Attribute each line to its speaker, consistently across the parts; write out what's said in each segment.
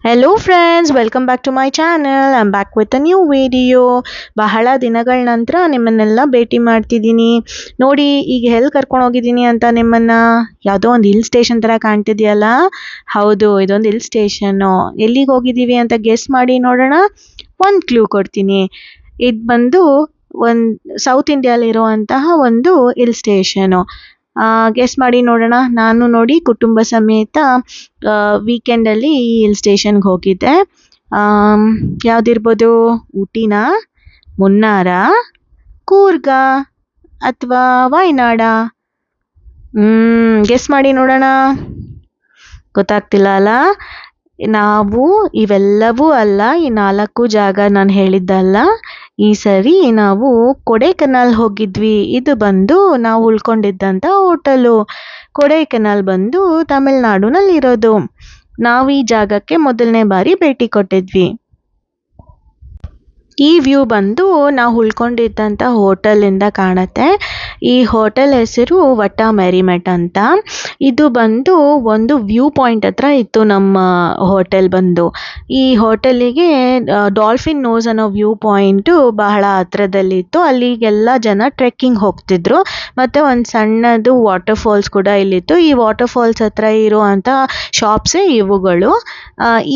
Speaker 1: Hello friends, welcome back to my channel. I'm back with a new video. ಬಹಳ ದಿನಗಳ ನಂತರ ನಿಮ್ಮನ್ನೆಲ್ಲ ಭೇಟಿ ಮಾಡ್ತಿದ್ದೀನಿ. ನೋಡಿ ಈಗ ಎಲ್ಲಿ ಕರ್ಕೊಂಡು ಹೋಗಿದ್ದೀನಿ ಅಂತ ನಿಮ್ಮನ್ನ. ಯಾವುದೋ ಒಂದು ಹಿಲ್ ಸ್ಟೇಷನ್ ಥರ ಕಾಣ್ತಿದೆಯಲ್ಲ. ಹೌದು, ಇದೊಂದು ಹಿಲ್ ಸ್ಟೇಷನ್ನು. ಎಲ್ಲಿಗೆ ಹೋಗಿದ್ದೀವಿ ಅಂತ ಗೆಸ್ ಮಾಡಿ ನೋಡೋಣ. ಒಂದು ಕ್ಲೂ ಕೊಡ್ತೀನಿ. ಇದು ಬಂದು ಒಂದು ಸೌತ್ ಇಂಡಿಯಾಲಿರುವಂತಹ ಒಂದು ಹಿಲ್ ಸ್ಟೇಷನು. ಗೆಸ್ ಮಾಡಿ ನೋಡೋಣ. ನಾನು ನೋಡಿ ಕುಟುಂಬ ಸಮೇತ ವೀಕೆಂಡಲ್ಲಿ ಈ ಹಿಲ್ ಸ್ಟೇಷನ್ಗೆ ಹೋಗಿದ್ದೆ. ಯಾವುದಿರ್ಬೋದು? ಊಟಿನಾ, ಮುನ್ನಾರ, ಕೂರ್ಗ ಅಥವಾ ವಾಯ್ನಾಡ? ಗೆಸ್ ಮಾಡಿ ನೋಡೋಣ. ಗೊತ್ತಾಗ್ತಿಲ್ಲ ಅಲ್ಲ? ನಾವು ಇವೆಲ್ಲವೂ ಅಲ್ಲ, ಈ 4 ಜಾಗ ನಾನು ಹೇಳಿದ್ದಲ್ಲ. ಈ ಸರಿ ನಾವು ಕೊಡೈಕೆನಾಲ್ ಹೋಗಿದ್ವಿ. ಇದು ಬಂದು ನಾವು ಉಳ್ಕೊಂಡಿದ್ದಂಥ ಹೋಟೆಲು. ಕೊಡೈಕೆನಾಲ್ ಬಂದು ತಮಿಳ್ನಾಡಿನಲ್ಲಿರೋದು. ನಾವು ಈ ಜಾಗಕ್ಕೆ ಮೊದಲನೇ ಬಾರಿ ಭೇಟಿ ಕೊಟ್ಟಿದ್ವಿ. ಈ ವ್ಯೂ ಬಂದು ನಾವು ಉಳ್ಕೊಂಡಿದ್ದಂಥ ಹೋಟೆಲಿಂದ ಕಾಣುತ್ತೆ. ಈ ಹೋಟೆಲ್ ಹೆಸರು ವಟ ಮೆರಿಮೆಟ್ ಅಂತ. ಇದು ಬಂದು ಒಂದು ವ್ಯೂ ಪಾಯಿಂಟ್ ಹತ್ರ ಇತ್ತು ನಮ್ಮ ಹೋಟೆಲ್ ಬಂದು. ಈ ಹೋಟೆಲಿಗೆ ಡಾಲ್ಫಿನ್ ನೋಸ್ ಅನ್ನೋ ವ್ಯೂ ಪಾಯಿಂಟು ಬಹಳ ಹತ್ರದಲ್ಲಿತ್ತು. ಅಲ್ಲಿಗೆಲ್ಲ ಜನ ಟ್ರೆಕ್ಕಿಂಗ್ ಹೋಗ್ತಿದ್ರು. ಮತ್ತು ಒಂದು ಸಣ್ಣದು ವಾಟರ್ ಫಾಲ್ಸ್ ಕೂಡ ಇಲ್ಲಿತ್ತು. ಈ ವಾಟರ್ ಫಾಲ್ಸ್ ಹತ್ರ ಇರುವಂಥ ಶಾಪ್ಸೇ ಇವುಗಳು.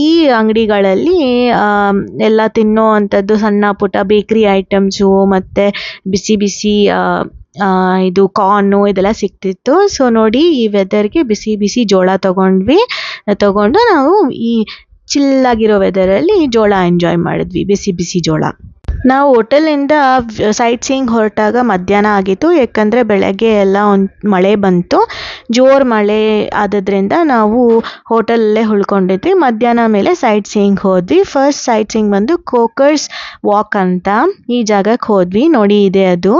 Speaker 1: ಈ ಅಂಗಡಿಗಳಲ್ಲಿ ಎಲ್ಲ ತಿನ್ನೋ ಅಂಥದ್ದು ಸಣ್ಣ ಪುಟ್ಟ ಬೇಕ್ರಿ ಐಟಮ್ಸು ಮತ್ತು ಬಿಸಿ ಬಿಸಿ ಇದು ಕಾರ್ನು ಇದೆಲ್ಲ ಸಿಗ್ತಿತ್ತು. ಸೊ ನೋಡಿ, ಈ ವೆದರ್ಗೆ ಬಿಸಿ ಬಿಸಿ ಜೋಳ ತಗೊಂಡು ನಾವು ಈ ಚಿಲ್ಲಾಗಿರೋ ವೆದರಲ್ಲಿ ಜೋಳ ಎಂಜಾಯ್ ಮಾಡಿದ್ವಿ, ಬಿಸಿ ಬಿಸಿ ಜೋಳ. ನಾವು ಹೋಟೆಲಿಂದ ಸೈಟ್ ಸೀಯಿಂಗ್ ಹೊರಟಾಗ ಮಧ್ಯಾಹ್ನ ಆಗಿತ್ತು. ಯಾಕಂದರೆ ಬೆಳಗ್ಗೆ ಎಲ್ಲ ಒಂದು ಮಳೆ ಬಂತು. ಜೋರು ಮಳೆ ಆದದ್ರಿಂದ ನಾವು ಹೋಟೆಲಲ್ಲೇ ಉಳ್ಕೊಂಡಿದ್ವಿ. ಮಧ್ಯಾಹ್ನ ಮೇಲೆ ಸೈಟ್ ಸೀಯಿಂಗ್ ಹೋದ್ವಿ. ಫಸ್ಟ್ ಸೈಟ್ ಸೀಯಿಂಗ್ ಬಂದು ಕೋಕರ್ಸ್ ವಾಕ್ ಅಂತ ಈ ಜಾಗಕ್ಕೆ ಹೋದ್ವಿ. ನೋಡಿ, ಇದೆ ಅದು.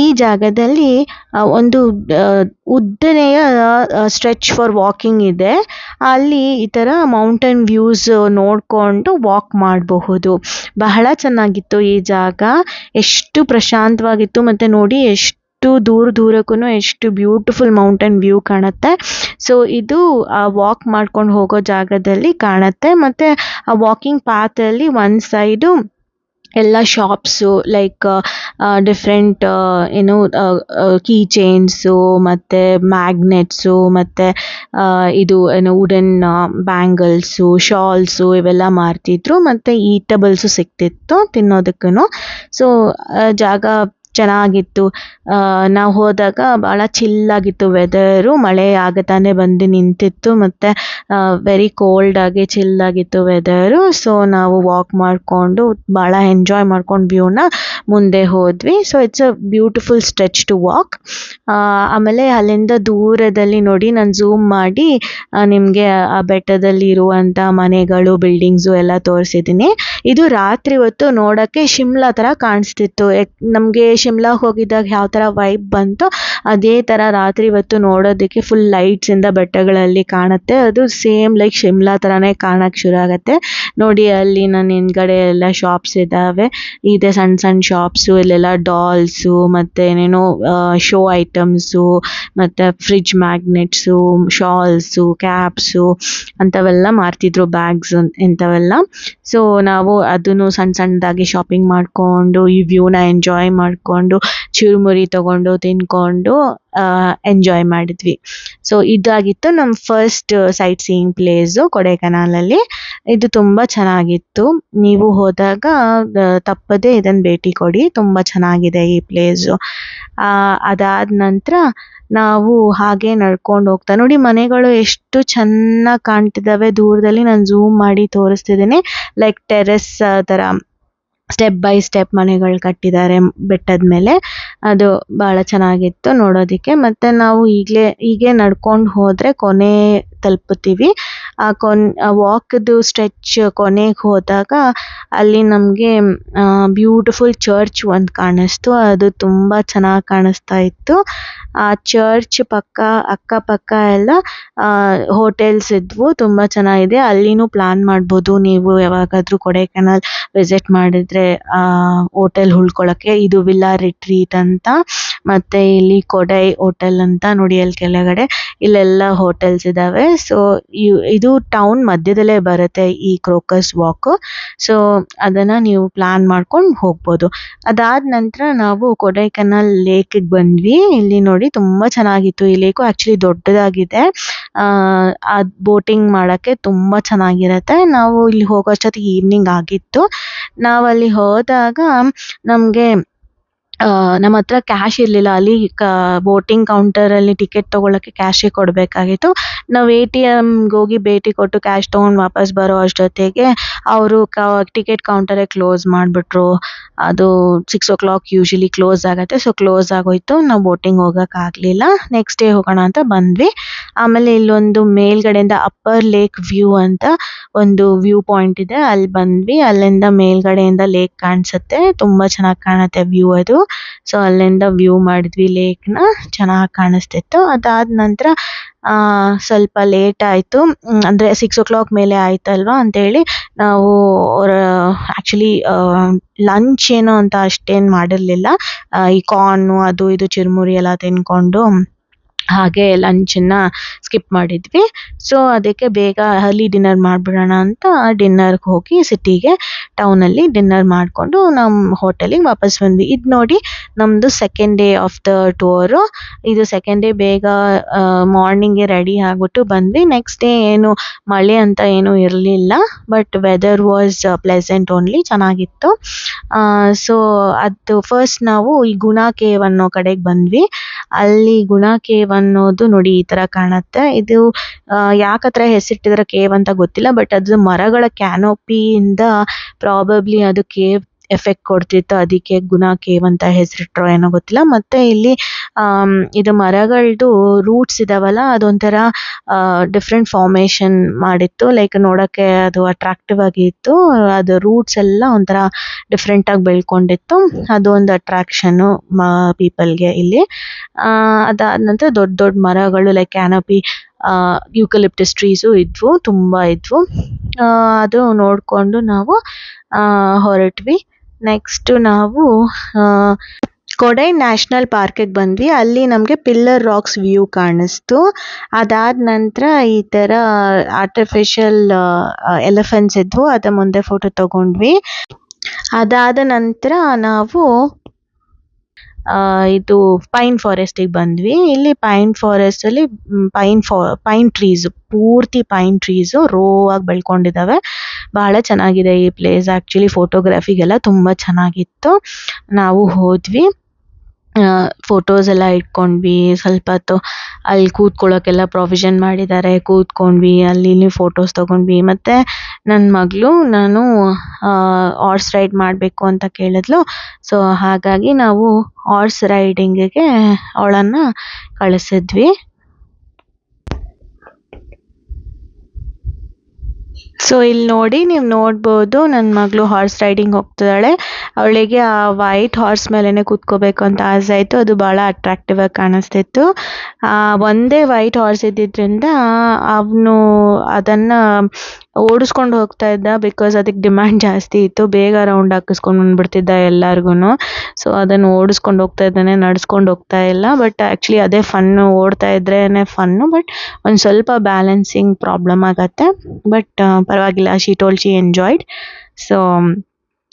Speaker 1: ಈ ಜಾಗದಲ್ಲಿ ಒಂದು ಉದ್ದನೆಯ ಸ್ಟ್ರೆಚ್ ಫಾರ್ ವಾಕಿಂಗ್ ಇದೆ. ಅಲ್ಲಿ ಈ ಥರ ಮೌಂಟೇನ್ ವ್ಯೂಸ್ ನೋಡಿಕೊಂಡು ವಾಕ್ ಮಾಡಬಹುದು. ಬಹಳ ಚೆನ್ನಾಗಿತ್ತು ಈ ಜಾಗ. ಎಷ್ಟು ಪ್ರಶಾಂತವಾಗಿತ್ತು. ಮತ್ತು ನೋಡಿ, ಎಷ್ಟು ದೂರಕ್ಕೂ ಎಷ್ಟು ಬ್ಯೂಟಿಫುಲ್ ಮೌಂಟೇನ್ ವ್ಯೂ ಕಾಣುತ್ತೆ. ಸೊ ಇದು ವಾಕ್ ಮಾಡ್ಕೊಂಡು ಹೋಗೋ ಜಾಗದಲ್ಲಿ ಕಾಣುತ್ತೆ. ಮತ್ತು ಆ ವಾಕಿಂಗ್ ಪಾತಲ್ಲಿ ಒಂದು ಸೈಡು ಎಲ್ಲ shops, like different key chains ಮತ್ತು ಮ್ಯಾಗ್ನೆಟ್ಸು ಮತ್ತು ಇದು ವುಡನ್ ಬ್ಯಾಂಗಲ್ಸು, ಶಾಲ್ಸು ಇವೆಲ್ಲ ಮಾರ್ತಿದ್ರು. ಮತ್ತು ಈಟಬಲ್ಸು ಸಿಗ್ತಿತ್ತು ತಿನ್ನೋದಕ್ಕೂ. ಸೊ ಜಾಗ ಚೆನ್ನಾಗಿತ್ತು. ನಾವು ಹೋದಾಗ ಭಾಳ ಚಿಲ್ಲಾಗಿತ್ತು ವೆದರು. ಮಳೆ ಆಗತಾನೆ ಬಂದು ನಿಂತಿತ್ತು. ಮತ್ತು ವೆರಿ ಕೋಲ್ಡಾಗಿ ಚಿಲ್ಲಾಗಿತ್ತು ವೆದರು. ಸೊ ನಾವು ವಾಕ್ ಮಾಡಿಕೊಂಡು ಭಾಳ ಎಂಜಾಯ್ ಮಾಡ್ಕೊಂಡು ವ್ಯೂನ ಮುಂದೆ ಹೋದ್ವಿ. So it's a beautiful stretch to walk. ಆಮೇಲೆ ಅಲ್ಲಿಂದ ದೂರದಲ್ಲಿ ನೋಡಿ, ನಾನು ಝೂಮ್ ಮಾಡಿ ನಿಮಗೆ ಆ ಬೆಟ್ಟದಲ್ಲಿ ಇರುವಂಥ ಮನೆಗಳು, ಬಿಲ್ಡಿಂಗ್ಸು ಎಲ್ಲ ತೋರಿಸಿದ್ದೀನಿ. ಇದು ರಾತ್ರಿ ಹೊತ್ತು ನೋಡೋಕ್ಕೆ ಶಿಮ್ಲಾ ಥರ ಕಾಣಿಸ್ತಿತ್ತು. ನಮಗೆ ಶಿಮ್ಲಾ ಹೋಗಿದ್ದಾಗ ಯಾವ ಥರ ವೈಬ್ ಬಂತು, ಅದೇ ಥರ ರಾತ್ರಿ ಹೊತ್ತು ನೋಡೋದಕ್ಕೆ ಫುಲ್ ಲೈಟ್ಸಿಂದ ಬೆಟ್ಟಗಳಲ್ಲಿ ಕಾಣುತ್ತೆ. ಅದು ಸೇಮ್ ಲೈಕ್ ಶಿಮ್ಲಾ ಥರನೇ ಕಾಣೋಕ್ಕೆ ಶುರು ಆಗುತ್ತೆ. ನೋಡಿ, ಅಲ್ಲಿ ನನ್ನ ಹಿಂದ್ಗಡೆ ಎಲ್ಲ ಶಾಪ್ಸ್ ಇದ್ದಾವೆ. ಇದೆ ಸಣ್ಣ ಸಣ್ಣ ಶಾಪ್ಸು. ಇಲ್ಲೆಲ್ಲ ಡಾಲ್ಸು ಮತ್ತು ಏನೇನೋ ಶೋ ಐಟಮ್ಸು ಮತ್ತು ಫ್ರಿಜ್ ಮ್ಯಾಗ್ನೆಟ್ಸು, ಶಾಲ್ಸು, ಕ್ಯಾಪ್ಸು ಅಂಥವೆಲ್ಲ ಮಾರ್ತಿದ್ರು, ಬ್ಯಾಗ್ಸ್ ಇಂಥವೆಲ್ಲ. ಸೊ ನಾವು ಅದನ್ನು ಸಣ್ಣ ಸಣ್ಣದಾಗಿ ಶಾಪಿಂಗ್ ಮಾಡಿಕೊಂಡು ಈ ವ್ಯೂನ ಎಂಜಾಯ್ ಮಾಡಿಕೊಂಡು ಚುರುಮುರಿ ತೊಗೊಂಡು ತಿಂದ್ಕೊಂಡು ಎಂಜಾಯ್ ಮಾಡಿದ್ವಿ. ಸೊ ಇದಾಗಿತ್ತು ನಮ್ಮ ಫಸ್ಟ್ ಸೈಟ್ ಸೀಯಿಂಗ್ ಪ್ಲೇಸು ಕೊಡೈಕೆನಾಲಲ್ಲಿ. ಇದು ತುಂಬ ಚೆನ್ನಾಗಿತ್ತು. ನೀವು ಹೋದಾಗ ತಪ್ಪದೇ ಇದನ್ನು ಭೇಟಿ ಕೊಡಿ. ತುಂಬ ಚೆನ್ನಾಗಿದೆ ಈ ಪ್ಲೇಸು. ಅದಾದ ನಂತರ ನಾವು ಹಾಗೆ ನಡ್ಕೊಂಡು ಹೋಗ್ತಾ ನೋಡಿ, ಮನೆಗಳು ಎಷ್ಟು ಚೆನ್ನಾಗಿ ಕಾಣ್ತಿದ್ದಾವೆ ದೂರದಲ್ಲಿ. ನಾನು ಝೂಮ್ ಮಾಡಿ ತೋರಿಸ್ತಿದ್ದೀನಿ. ಲೈಕ್ ಟೆರೆಸ್ ಥರ ಸ್ಟೆಪ್ ಬೈ ಸ್ಟೆಪ್ ಮನೆಗಳು ಕಟ್ಟಿದ್ದಾರೆ ಬೆಟ್ಟದ ಮೇಲೆ. ಅದು ಭಾಳ ಚೆನ್ನಾಗಿತ್ತು ನೋಡೋದಕ್ಕೆ. ಮತ್ತು ನಾವು ಹೀಗೆ ನಡ್ಕೊಂಡು ಹೋದರೆ ಕೊನೆ ತಲುಪುತ್ತೀವಿ. ಆ ವಾಕ್ದು ಸ್ಟ್ರೆಚ್ ಕೊನೆಗೆ ಹೋದಾಗ ಅಲ್ಲಿ ನಮಗೆ ಬ್ಯೂಟಿಫುಲ್ ಚರ್ಚ್ ಒಂದು ಕಾಣಿಸ್ತು. ಅದು ತುಂಬ ಚೆನ್ನಾಗಿ ಕಾಣಿಸ್ತಾ ಇತ್ತು. ಆ ಚರ್ಚ್ ಅಕ್ಕಪಕ್ಕ ಎಲ್ಲ ಹೋಟೆಲ್ಸ್ ಇದ್ವು. ತುಂಬ ಚೆನ್ನಾಗಿದೆ. ಅಲ್ಲಿನೂ ಪ್ಲ್ಯಾನ್ ಮಾಡ್ಬೋದು ನೀವು ಯಾವಾಗಾದರೂ ಕೊಡೈಕೆನಾಲ್ ವಿಸಿಟ್ ಮಾಡಿದರೆ ಹೋಟೆಲ್ ಉಳ್ಕೊಳ್ಳೋಕ್ಕೆ. ಇದು ವಿಲ್ಲಾ ರಿಟ್ರೀಟ್ ಅಂತ. ಮತ್ತು ಇಲ್ಲಿ ಕೊಡೈ ಹೋಟೆಲ್ ಅಂತ ನೋಡಿ ಅಲ್ಲಿ ಕೆಳಗಡೆ ಇಲ್ಲೆಲ್ಲ ಹೋಟೆಲ್ಸ್ ಇದ್ದಾವೆ. ಸೊ ಇದು ಟೌನ್ ಮಧ್ಯದಲ್ಲೇ ಬರುತ್ತೆ ಈ ಕ್ರೋಕಸ್ ವಾಕ್. ಸೊ ಅದನ್ನು ನೀವು ಪ್ಲಾನ್ ಮಾಡ್ಕೊಂಡು ಹೋಗ್ಬೋದು. ಅದಾದ ನಂತರ ನಾವು ಕೊಡೈಕೆನಾಲ್ ಲೇಕಿಗೆ ಬಂದ್ವಿ. ಇಲ್ಲಿ ನೋಡಿ ತುಂಬ ಚೆನ್ನಾಗಿತ್ತು. ಈ ಲೇಕು ಆ್ಯಕ್ಚುಲಿ ದೊಡ್ಡದಾಗಿದೆ. ಅದು ಬೋಟಿಂಗ್ ಮಾಡೋಕ್ಕೆ ತುಂಬ ಚೆನ್ನಾಗಿರುತ್ತೆ. ನಾವು ಇಲ್ಲಿ ಹೋಗೋಷ್ಟೊತ್ತಿಗೆ ಈವ್ನಿಂಗ್ ಆಗಿತ್ತು. ನಾವಲ್ಲಿ ಹೋದಾಗ ನಮಗೆ ನಮ್ಮ ಹತ್ರ ಕ್ಯಾಶ್ ಇರಲಿಲ್ಲ. ಅಲ್ಲಿ ಬೋಟಿಂಗ್ ಕೌಂಟರಲ್ಲಿ ಟಿಕೆಟ್ ತೊಗೊಳಕ್ಕೆ ಕ್ಯಾಶೇ ಕೊಡಬೇಕಾಗಿತ್ತು. ನಾವು ATMಗೆ ಹೋಗಿ ಭೇಟಿ ಕೊಟ್ಟು ಕ್ಯಾಶ್ ತೊಗೊಂಡು ವಾಪಸ್ ಬರೋ ಅಷ್ಟೊತ್ತಿಗೆ ಅವರು ಟಿಕೆಟ್ ಕೌಂಟರೇ ಕ್ಲೋಸ್ ಮಾಡಿಬಿಟ್ರು. ಅದು 6 o'clock ಯೂಶಲಿ ಕ್ಲೋಸ್ ಆಗುತ್ತೆ. ಸೊ ಕ್ಲೋಸ್ ಆಗೋಯ್ತು. ನಾವು ಬೋಟಿಂಗ್ ಹೋಗೋಕ್ಕಾಗಲಿಲ್ಲ. ನೆಕ್ಸ್ಟ್ ಡೇ ಹೋಗೋಣ ಅಂತ ಬಂದ್ವಿ. ಆಮೇಲೆ ಇಲ್ಲೊಂದು ಮೇಲ್ಗಡೆಯಿಂದ ಅಪ್ಪರ್ ಲೇಕ್ ವ್ಯೂ ಅಂತ ಒಂದು ವ್ಯೂ ಪಾಯಿಂಟ್ ಇದೆ. ಅಲ್ಲಿ ಬಂದ್ವಿ. ಅಲ್ಲಿಂದ ಮೇಲ್ಗಡೆಯಿಂದ ಲೇಕ್ ಕಾಣಿಸುತ್ತೆ. ತುಂಬ ಚೆನ್ನಾಗಿ ಕಾಣುತ್ತೆ ವ್ಯೂ ಅದು. ಸೊ ಅಲ್ಲಿಂದ ವ್ಯೂ ಮಾಡಿದ್ವಿ ಲೇಕ್ನ. ಚೆನ್ನಾಗಿ ಕಾಣಿಸ್ತಿತ್ತು. ಅದಾದ ನಂತರ ಸ್ವಲ್ಪ ಲೇಟ್ ಆಯಿತು. ಅಂದರೆ 6 o'clock ಮೇಲೆ ಆಯ್ತಲ್ವಾ ಅಂತೇಳಿ ನಾವು ಆ್ಯಕ್ಚುಲಿ ಲಂಚ್ ಏನು ಅಂತ ಅಷ್ಟೇನು ಮಾಡಿರಲಿಲ್ಲ. ಈ ಕಾರ್ನು ಅದು ಇದು ಚುರುಮುರಿ ಎಲ್ಲ ತಿನ್ಕೊಂಡು ಹಾಗೆ ಲಂಚನ್ನು ಸ್ಕಿಪ್ ಮಾಡಿದ್ವಿ. ಸೊ ಅದಕ್ಕೆ ಬೇಗ ಅರ್ಲಿ ಡಿನ್ನರ್ ಮಾಡಿಬಿಡೋಣ ಅಂತ ಡಿನ್ನರ್ಗೆ ಹೋಗಿ ಸಿಟಿಗೆ ಟೌನಲ್ಲಿ ಡಿನ್ನರ್ ಮಾಡಿಕೊಂಡು ನಮ್ಮ ಹೋಟೆಲಿಗೆ ವಾಪಸ್ ಬಂದ್ವಿ. ಇದು ನೋಡಿ ನಮ್ಮದು second day of the tour. ಇದು ಸೆಕೆಂಡ್ ಡೇ ಬೇಗ ಮಾರ್ನಿಂಗೇ ರೆಡಿ ಆಗಿಬಿಟ್ಟು ಬಂದ್ವಿ. ನೆಕ್ಸ್ಟ್ ಡೇ ಏನು ಮಳೆ ಅಂತ ಏನೂ ಇರಲಿಲ್ಲ. But weather was pleasant only, ಚೆನ್ನಾಗಿತ್ತು. ಸೊ ಅದು ಫಸ್ಟ್ ನಾವು ಈ ಗುಣ ಕೇವ್ ಅನ್ನೋ ಕಡೆಗೆ ಬಂದ್ವಿ. ಅಲ್ಲಿ ಗುಣ ಕೇವ್ ಅನ್ನೋದು ನೋಡಿ ಈ ಥರ ಕಾಣುತ್ತೆ. ಇದು ಯಾಕತ್ರ ಹೆಸರಿಟ್ಟಿದ್ರೆ ಕೇವ್ ಅಂತ ಗೊತ್ತಿಲ್ಲ. ಬಟ್ ಅದು ಮರಗಳ ಕ್ಯಾನೋಪಿಯಿಂದ ಪ್ರಾಬಬ್ಲಿ ಅದು ಕೇವ್ ಎಫೆಕ್ಟ್ ಕೊಡ್ತಿತ್ತು. ಅದಕ್ಕೆ ಗುಣ ಕೇವ್ ಅಂತ ಹೆಸರಿಟ್ರೋ ಏನೋ ಗೊತ್ತಿಲ್ಲ. ಮತ್ತು ಇಲ್ಲಿ ಇದು ಮರಗಳದ್ದು ರೂಟ್ಸ್ ಇದಾವಲ್ಲ, ಅದೊಂಥರ ಡಿಫ್ರೆಂಟ್ ಫಾರ್ಮೇಷನ್ ಮಾಡಿತ್ತು. ಲೈಕ್ ನೋಡೋಕ್ಕೆ ಅದು ಅಟ್ರಾಕ್ಟಿವ್ ಆಗಿತ್ತು. ಅದು ರೂಟ್ಸ್ ಎಲ್ಲ ಒಂಥರ ಡಿಫ್ರೆಂಟಾಗಿ ಬೆಳ್ಕೊಂಡಿತ್ತು. ಅದು ಒಂದು ಅಟ್ರಾಕ್ಷನ್ನು ಪೀಪಲ್ಗೆ ಇಲ್ಲಿ. ಅದಾದ ನಂತರ ದೊಡ್ಡ ದೊಡ್ಡ ಮರಗಳು ಲೈಕ್ ಕ್ಯಾನಪಿ ಯೂಕಲಿಪ್ಟಸ್ ಟ್ರೀಸು ಇದ್ವು, ತುಂಬ ಇದ್ವು. ಅದು ನೋಡಿಕೊಂಡು ನಾವು ಹೊರಟ್ವಿ. ನೆಕ್ಸ್ಟು ನಾವು ಕೊಡೈ ನ್ಯಾಷನಲ್ ಪಾರ್ಕಿಗೆ ಬಂದ್ವಿ. ಅಲ್ಲಿ ನಮಗೆ ಪಿಲ್ಲರ್ ರಾಕ್ಸ್ ವ್ಯೂ ಕಾಣಿಸ್ತು. ಅದಾದ ನಂತರ ಈ ಥರ ಆರ್ಟಿಫಿಷಿಯಲ್ ಎಲಿಫೆಂಟ್ಸ್ ಇದ್ವು, ಅದರ ಮುಂದೆ ಫೋಟೋ ತೊಗೊಂಡ್ವಿ. ಅದಾದ ನಂತರ ನಾವು ಇದು ಪೈನ್ ಫಾರೆಸ್ಟಿಗೆ ಬಂದ್ವಿ. ಇಲ್ಲಿ ಪೈನ್ ಫಾರೆಸ್ಟಲ್ಲಿ ಪೈನ್ ಟ್ರೀಸು, ಪೂರ್ತಿ ಪೈನ್ ಟ್ರೀಸು ರೋ ಆಗಿ ಬೆಳ್ಕೊಂಡಿದ್ದಾವೆ. ಭಾಳ ಚೆನ್ನಾಗಿದೆ ಈ ಪ್ಲೇಸ್. ಆ್ಯಕ್ಚುಲಿ ಫೋಟೋಗ್ರಫಿಗೆಲ್ಲ ತುಂಬ ಚೆನ್ನಾಗಿತ್ತು. ನಾವು ಹೋದ್ವಿ, ಫೋಟೋಸ್ ಎಲ್ಲ ಇಟ್ಕೊಂಡ್ವಿ. ಸ್ವಲ್ಪ ಹೊತ್ತು ಅಲ್ಲಿ ಕೂತ್ಕೊಳ್ಳೋಕ್ಕೆಲ್ಲ ಪ್ರೊವಿಷನ್ ಮಾಡಿದ್ದಾರೆ, ಕೂತ್ಕೊಂಡ್ವಿ. ಅಲ್ಲಿ ಫೋಟೋಸ್ ತೊಗೊಂಡ್ವಿ. ಮತ್ತು ನನ್ನ ಮಗಳು ನಾನು ಹಾರ್ಸ್ ರೈಡ್ ಮಾಡಬೇಕು ಅಂತ ಕೇಳಿದ್ಲು. ಸೊ ಹಾಗಾಗಿ ನಾವು ಹಾರ್ಸ್ ರೈಡಿಂಗಿಗೆ ಅವಳನ್ನು ಕಳಿಸಿದ್ವಿ. ಸೊ ಇಲ್ಲಿ ನೋಡಿ, ನೀವು ನೋಡ್ಬೋದು ನನ್ನ ಮಗಳು ಹಾರ್ಸ್ ರೈಡಿಂಗ್ ಹೋಗ್ತಿದ್ದಾಳೆ. ಅವಳಿಗೆ ಆ ವೈಟ್ ಹಾರ್ಸ್ ಮೇಲೇ ಕೂತ್ಕೋಬೇಕು ಅಂತ ಆಸೆ ಆಯಿತು. ಅದು ಭಾಳ ಅಟ್ರಾಕ್ಟಿವ್ ಆಗಿ ಕಾಣಿಸ್ತಿತ್ತು. ಒಂದೇ ವೈಟ್ ಹಾರ್ಸ್ ಇದ್ದಿದ್ದರಿಂದ ಅವನು ಅದನ್ನು ಓಡಿಸ್ಕೊಂಡು ಹೋಗ್ತಾ ಇದ್ದ. ಬಿಕಾಸ್ ಅದಕ್ಕೆ ಡಿಮ್ಯಾಂಡ್ ಜಾಸ್ತಿ ಇತ್ತು. ಬೇಗ ರೌಂಡ್ ಹಾಕಿಸ್ಕೊಂಡು ಬಂದುಬಿಡ್ತಿದ್ದ ಎಲ್ಲರಿಗೂ. ಸೊ ಅದನ್ನು ಓಡಿಸ್ಕೊಂಡು ಹೋಗ್ತಾ ಇದ್ದಾನೆ, ನಡೆಸ್ಕೊಂಡು ಹೋಗ್ತಾ ಇಲ್ಲ. ಬಟ್ ಆ್ಯಕ್ಚುಲಿ ಅದೇ ಫನ್ನು, ಓಡ್ತಾ ಇದ್ರೇ ಫನ್ನು. ಬಟ್ ಒಂದು ಸ್ವಲ್ಪ ಬ್ಯಾಲೆನ್ಸಿಂಗ್ ಪ್ರಾಬ್ಲಮ್ ಆಗುತ್ತೆ. ಬಟ್ ಪರವಾಗಿಲ್ಲ, she told she enjoyed. So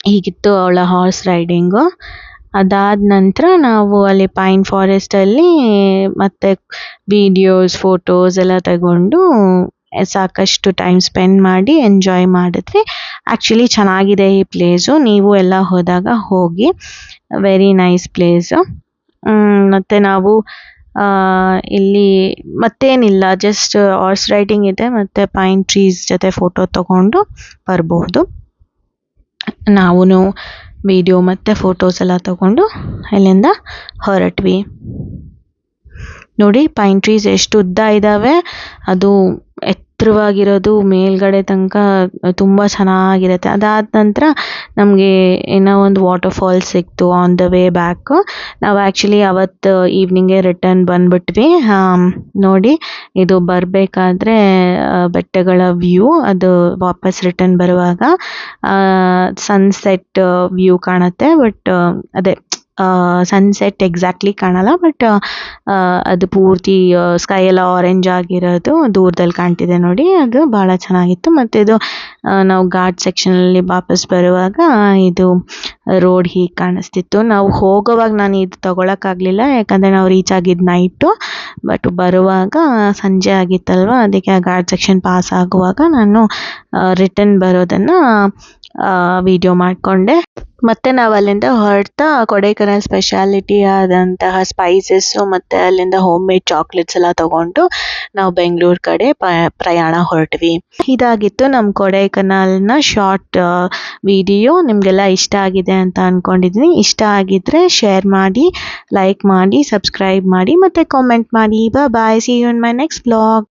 Speaker 1: ಹೀಗಿತ್ತು ಅವಳ ಹಾರ್ಸ್ ರೈಡಿಂಗು. ಅದಾದ ನಂತರ ನಾವು ಅಲ್ಲಿ ಪೈನ್ ಫಾರೆಸ್ಟಲ್ಲಿ ಮತ್ತೆ ವಿಡಿಯೋಸ್, ಫೋಟೋಸ್ ಎಲ್ಲ ತಗೊಂಡು ಸಾಕಷ್ಟು ಟೈಮ್ ಸ್ಪೆಂಡ್ ಮಾಡಿ ಎಂಜಾಯ್ ಮಾಡಿದ್ವಿ. ಆ್ಯಕ್ಚುಲಿ ಚೆನ್ನಾಗಿದೆ ಈ ಪ್ಲೇಸು. ನೀವು ಎಲ್ಲ ಹೋದಾಗ ಹೋಗಿ, ವೆರಿ ನೈಸ್ ಪ್ಲೇಸು. ಮತ್ತು ನಾವು ಇಲ್ಲಿ ಮತ್ತೇನಿಲ್ಲ, ಜಸ್ಟ್ ಹಾರ್ಸ್ ರೈಡಿಂಗ್ ಇದೆ ಮತ್ತು ಪೈನ್ ಟ್ರೀಸ್ ಜೊತೆ ಫೋಟೋ ತೊಗೊಂಡು ಬರ್ಬೋದು. ನಾವು ವಿಡಿಯೋ ಮತ್ತು ಫೋಟೋಸ್ ಎಲ್ಲ ತೊಗೊಂಡು ಅಲ್ಲಿಂದ ಹೊರಟ್ವಿ. ನೋಡಿ ಪೈನ್ ಟ್ರೀಸ್ ಎಷ್ಟು ಉದ್ದ ಇದ್ದಾವೆ. ಅದು ಎತ್ತರವಾಗಿರೋದು ಮೇಲ್ಗಡೆ ತನಕ ತುಂಬ ಚೆನ್ನಾಗಿರುತ್ತೆ. ಅದಾದ ನಂತರ ನಮಗೆ ಏನೋ ಒಂದು ವಾಟರ್ ಫಾಲ್ಸ್ ಸಿಕ್ತು ಆನ್ ದ ವೇ ಬ್ಯಾಕ್. ನಾವು ಆ್ಯಕ್ಚುಲಿ ಅವತ್ತು ಈವ್ನಿಂಗೇ ರಿಟರ್ನ್ ಬಂದುಬಿಟ್ವಿ. ನೋಡಿ, ಇದು ಬರಬೇಕಾದ್ರೆ ಬೆಟ್ಟಗಳ ವ್ಯೂ. ಅದು ವಾಪಸ್ ರಿಟರ್ನ್ ಬರುವಾಗ ಸನ್ಸೆಟ್ ವ್ಯೂ ಕಾಣುತ್ತೆ. ಬಟ್ ಅದೇ ಸನ್ಸೆಟ್ ಎಕ್ಸಾಕ್ಟ್ಲಿ ಕಾಣಲ್ಲ, ಬಟ್ ಅದು ಪೂರ್ತಿ ಸ್ಕೈ ಎಲ್ಲ ಆರೆಂಜ್ ಆಗಿರೋದು ದೂರದಲ್ಲಿ ಕಾಣ್ತಿದೆ ನೋಡಿ, ಅದು ಭಾಳ ಚೆನ್ನಾಗಿತ್ತು. ಮತ್ತು ಇದು ನಾವು ಘಾಟ್ ಸೆಕ್ಷನಲ್ಲಿ ವಾಪಸ್ ಬರುವಾಗ ಇದು ರೋಡ್ ಹೀಗೆ ಕಾಣಿಸ್ತಿತ್ತು. ನಾವು ಹೋಗೋವಾಗ ನಾನು ಇದು ತೊಗೊಳಕ್ಕಾಗಲಿಲ್ಲ, ಯಾಕಂದರೆ ನಾವು ರೀಚ್ ಆಗಿದ್ದು ನೈಟು. ಬಟ್ ಬರುವಾಗ ಸಂಜೆ ಆಗಿತ್ತಲ್ವ, ಅದಕ್ಕೆ ಆ ಘಾಟ್ ಸೆಕ್ಷನ್ ಪಾಸ್ ಆಗುವಾಗ ನಾನು ರಿಟರ್ನ್ ಬರೋದನ್ನು ವಿಡಿಯೋ ಮಾಡಿಕೊಂಡೆ. ಮತ್ತು ನಾವು ಅಲ್ಲಿಂದ ಹೊರಡ್ತಾ ಕೊಡೈಕೆನಾಲ್ ಸ್ಪೆಷಾಲಿಟಿ ಆದಂತಹ ಸ್ಪೈಸಸ್ಸು ಮತ್ತು ಅಲ್ಲಿಂದ ಹೋಮ್ ಮೇಡ್ ಚಾಕ್ಲೇಟ್ಸ್ ಎಲ್ಲ ತೊಗೊಂಡು ನಾವು ಬೆಂಗಳೂರು ಕಡೆ ಪ್ರಯಾಣ ಹೊರಟ್ವಿ. ಇದಾಗಿತ್ತು ನಮ್ಮ ಕೊಡೈಕೆನಾಲ್ನ ಶಾರ್ಟ್ ವಿಡಿಯೋ. ನಿಮಗೆಲ್ಲ ಇಷ್ಟ ಆಗಿದೆ ಅಂತ ಅಂದ್ಕೊಂಡಿದ್ದೀನಿ. ಇಷ್ಟ ಆಗಿದ್ದರೆ ಶೇರ್ ಮಾಡಿ, ಲೈಕ್ ಮಾಡಿ, ಸಬ್ಸ್ಕ್ರೈಬ್ ಮಾಡಿ ಮತ್ತು ಕಾಮೆಂಟ್ ಮಾಡಿ. Bye, see you in my next vlog.